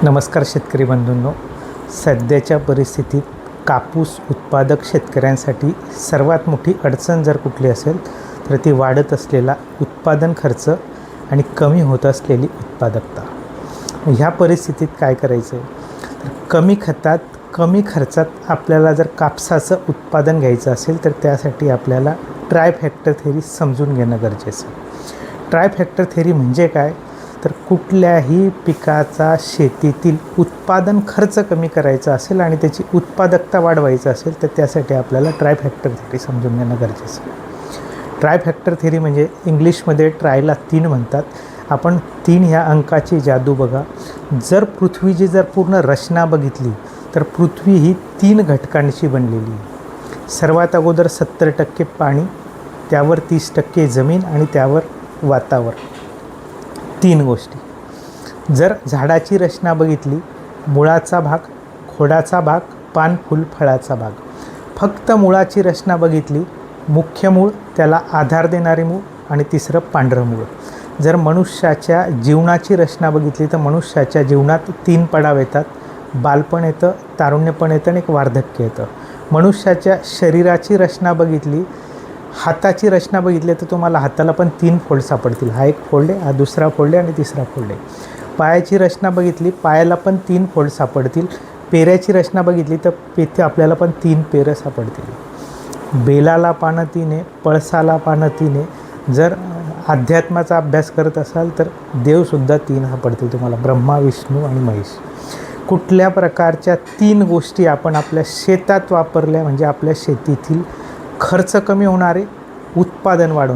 नमस्कार शेतकरी बंधूंनो, सध्याच्या परिस्थितीत कापूस उत्पादक शेतकऱ्यांसाठी सर्वात मोठी अडचण जर कुठली असेल तर ती वाढत असलेला उत्पादन खर्च आणि कमी होत असलेली उत्पादकता. ह्या परिस्थितीत काय करायचं आहे तर कमी खतात कमी खर्चात आपल्याला जर कापसाचं उत्पादन घ्यायचं असेल तर त्यासाठी आपल्याला ट्रायफॅक्टर थेरी समजून घेणं गरजेचं आहे. ट्रायफॅक्टर थेरी म्हणजे काय तर कुठल्याही पिकाचा शेतीतील उत्पादन खर्च कमी करायचा असेल आणि त्याची उत्पादकता वाढवायचं असेल तर त्यासाठी आपल्याला ट्रायफॅक्टर थेरी समजून घेणं गरजेचं आहे. ट्रायफॅक्टर थेरी म्हणजे इंग्लिशमध्ये ट्रायला 3 म्हणतात. आपण 3 ह्या अंकाची जादू बघा. जर पृथ्वीची जर पूर्ण रचना बघितली तर पृथ्वी ही 3 घटकांची बनलेली आहे. सर्वात अगोदर 70% पाणी, त्यावर 30% जमीन आणि त्यावर वातावरण. 3 गोष्टी. जर झाडाची रचना बघितली, मुळाचा भाग, खोडाचा भाग, पान, फूल, फळाचा भाग. फक्त मुळाची रचना बघितली, मुख्य मूळ, त्याला आधार देणारे मूळ आणि तिसरं पांढरं मूळ. जर मनुष्याच्या जीवनाची रचना बघितली तर मनुष्याच्या जीवनात 3 पडाव येतात. बालपण येतं, तारुण्यपण येतं आणि एक वार्धक्य येतं. मनुष्याच्या शरीराची रचना बघितली, हाताची रचना बघितली तर तुम्हाला हाताला पण 3 फोल्ड सापडतील. हा एक फोल्ड आहे, हा दुसरा फोल्ड आहे आणि तिसरा फोल्ड आहे. पायाची रचना बघितली, पायाला पण 3 फोल्ड सापडतील. पेऱ्याची रचना बघितली तर पेथे आपल्याला पण 3 पेरं सापडतील. बेलाला पानं 3 आहे, पळसाला पानं 3 आहे. जर अध्यात्माचा अभ्यास करत असाल तर देवसुद्धा 3 सापडतील तुम्हाला, ब्रह्मा, विष्णू आणि महेश. कुठल्या प्रकारच्या 3 गोष्टी आपण आपल्या शेतात वापरल्या म्हणजे आपल्या शेतीतील खर्च कमी होणारे, उत्पादन वाढवणार.